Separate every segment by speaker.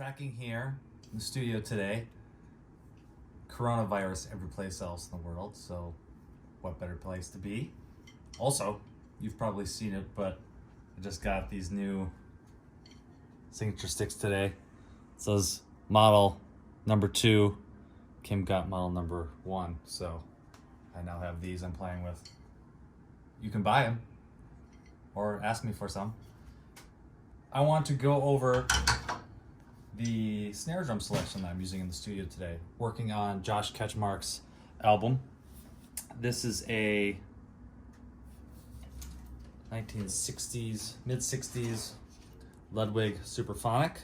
Speaker 1: tracking here in the studio today. Coronavirus every place else in the world, so what better place to be? Also, you've probably seen it, but I just got these new signature sticks today. It says model number 2. Kim got model number 1, so I now have these I'm playing with. You can buy them or ask me for some. I want to go over the snare drum selection that I'm using in the studio today, working on Josh Ketchmark's album. This is a 1960s, mid-60s Ludwig Superphonic.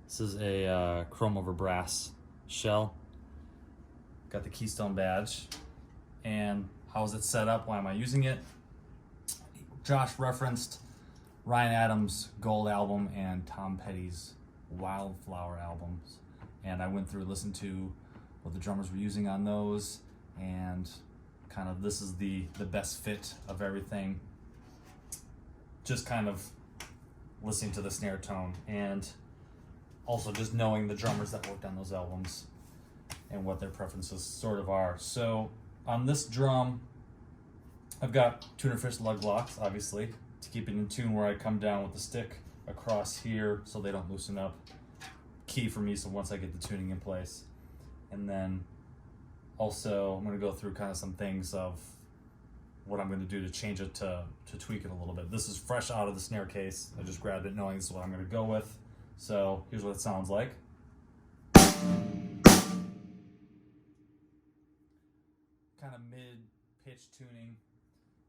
Speaker 1: This is a chrome over brass shell. Got the Keystone badge. And how is it set up? Why am I using it? Josh referenced Ryan Adams' Gold album and Tom Petty's Wildflower albums, and I went through and listened to what the drummers were using on those, and kind of this is the best fit of everything. Just kind of listening to the snare tone, and also just knowing the drummers that worked on those albums and what their preferences sort of are. So on this drum, I've got tuner fish lug locks, obviously, to keep it in tune where I come down with the stick across here so they don't loosen up. Key for me, so once I get the tuning in place. And then also I'm going to go through kind of some things of what I'm going to do to change it to tweak it a little bit. This is fresh out of the snare case. I just grabbed it knowing this is what I'm going to go with. So here's what it sounds like. Kind of mid-pitch tuning.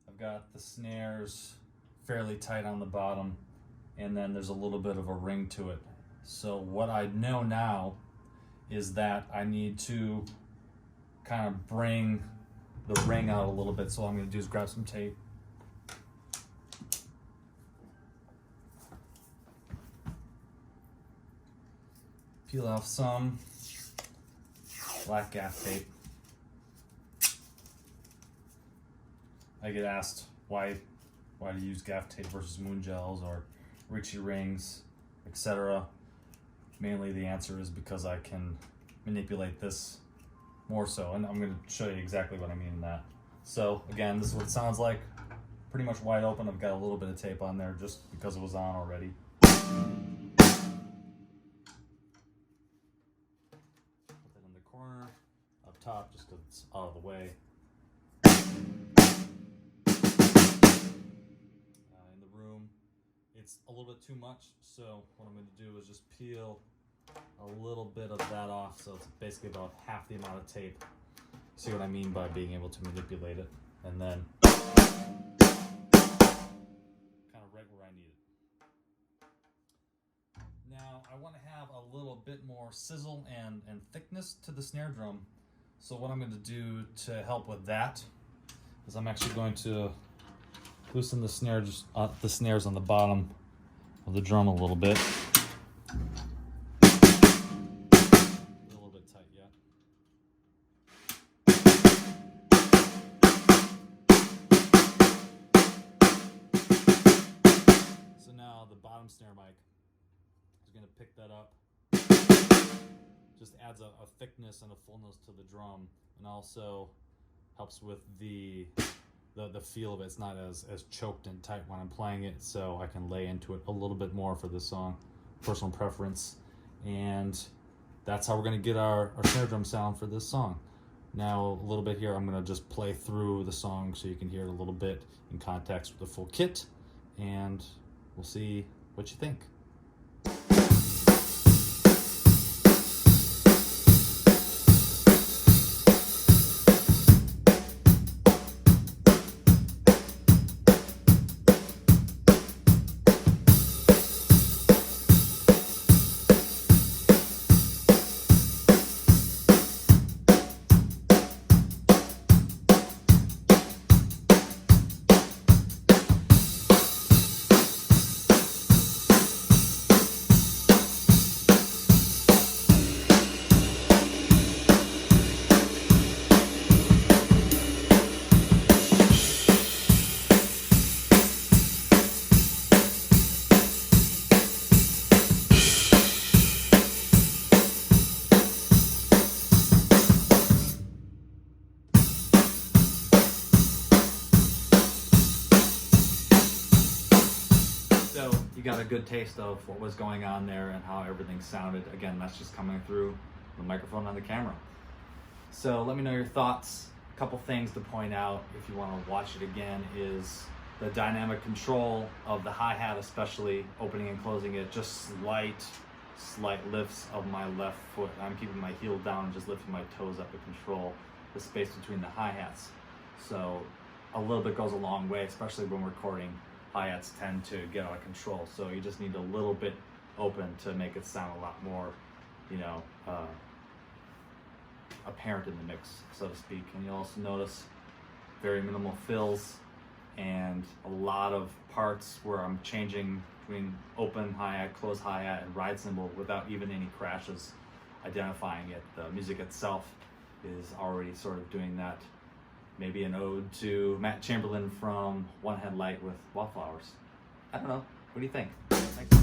Speaker 1: I've got the snares fairly tight on the bottom, and then there's a little bit of a ring to it. So what I know now is that I need to kind of bring the ring out a little bit. So what I'm going to do is grab some tape. Peel off some black gaff tape. I get asked why do you use gaff tape versus moon gels or Ritchie rings, etc. Mainly the answer is because I can manipulate this more so, and I'm going to show you exactly what I mean in that. So again, this is what it sounds like. Pretty much wide open. I've got a little bit of tape on there just because it was on already. Put that in the corner, up top, just because it's out of the way. It's a little bit too much, so what I'm going to do is just peel a little bit of that off, so it's basically about half the amount of tape. See what I mean by being able to manipulate it, and then kind of right where I need it. Now I want to have a little bit more sizzle and thickness to the snare drum, so what I'm going to do to help with that is I'm actually going to loosen the snares on the bottom of the drum a little bit. A little bit tight, yeah. So now the bottom snare mic is going to pick that up. Just adds a thickness and a fullness to the drum, and also helps with the feel of it. It's not as choked and tight when I'm playing it, so I can lay into it a little bit more for this song. Personal preference. And that's how we're going to get our snare drum sound for this song. Now a little bit here, I'm going to just play through the song so you can hear it a little bit in context with the full kit, and we'll see what you think. So you got a good taste of what was going on there and how everything sounded. Again, that's just coming through the microphone on the camera. So let me know your thoughts. A couple things to point out if you want to watch it again is the dynamic control of the hi-hat, especially opening and closing it, just slight lifts of my left foot. I'm keeping my heel down and just lifting my toes up to control the space between the hi-hats. So a little bit goes a long way, especially when recording. Hi-hats tend to get out of control, so you just need a little bit open to make it sound a lot more, apparent in the mix, so to speak. And you'll also notice very minimal fills and a lot of parts where I'm changing between open hi-hat, closed hi-hat, and ride cymbal without even any crashes, identifying it. The music itself is already sort of doing that. Maybe an ode to Matt Chamberlain from One Headlight with Wallflowers. I don't know. What do you think? Thanks.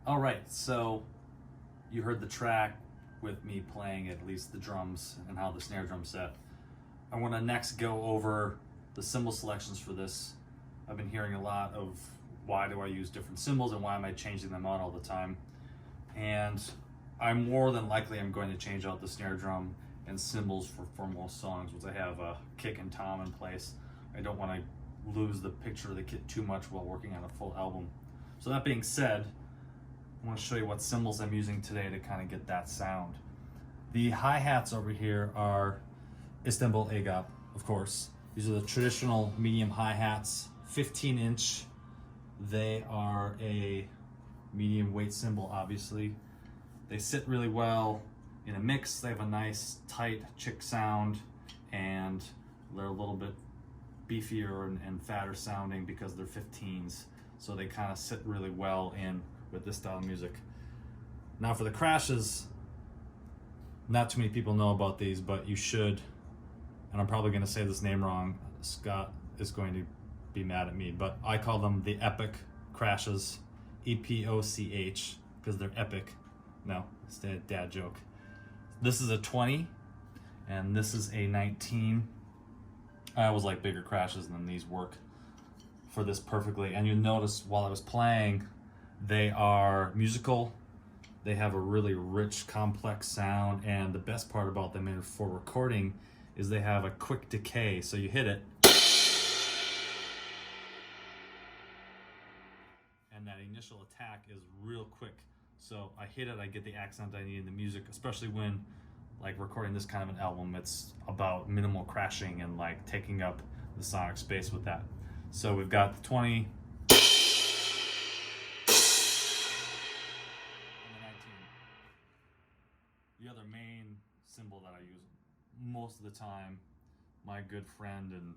Speaker 1: All right, so you heard the track with me playing at least the drums and how the snare drum set. I want to next go over the cymbal selections for this. I've been hearing a lot of why do I use different cymbals and why am I changing them out all the time. And I'm more than likely I'm going to change out the snare drum and cymbals for most songs, once I have a kick and tom in place. I don't want to lose the picture of the kit too much while working on a full album. So that being said, I want to show you what cymbals I'm using today to kind of get that sound. The hi-hats over here are Cymbal AGOP, of course. These are the traditional medium hi-hats, 15-inch. They are a medium weight cymbal, obviously. They sit really well in a mix. They have a nice tight chick sound, and they're a little bit beefier and fatter sounding because they're 15s. So they kind of sit really well in with this style of music. Now for the crashes, not too many people know about these, but you should, and I'm probably gonna say this name wrong. Scott is going to be mad at me, but I call them the epic crashes, EPOCH, because they're epic. No, it's a dad joke. This is a 20, and this is a 19. I always like bigger crashes, and then these work for this perfectly. And you notice while I was playing, they are musical. They have a really rich, complex sound, and the best part about them for recording is they have a quick decay. So you hit it, and that initial attack is real quick. So I hit it, I get the accent I need in the music, especially when like recording this kind of an album. It's about minimal crashing and like taking up the sonic space with that. So we've got the 20, the other main cymbal that I use most of the time, my good friend, and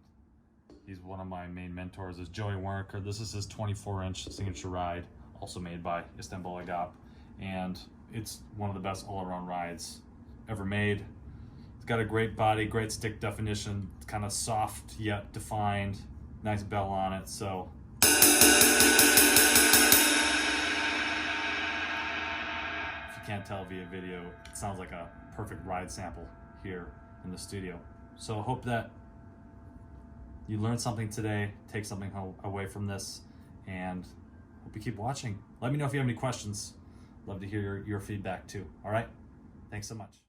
Speaker 1: he's one of my main mentors, is Joey Werniker. This is his 24-inch signature ride, also made by Cymbal AGOP, and it's one of the best all-around rides ever made. It's got a great body, great stick definition, it's kind of soft yet defined, nice bell on it. So can't tell via video, it sounds like a perfect ride sample here in the studio. So I hope that you learned something today, take something away from this, and hope you keep watching. Let me know if you have any questions. Love to hear your feedback too. All right, thanks so much.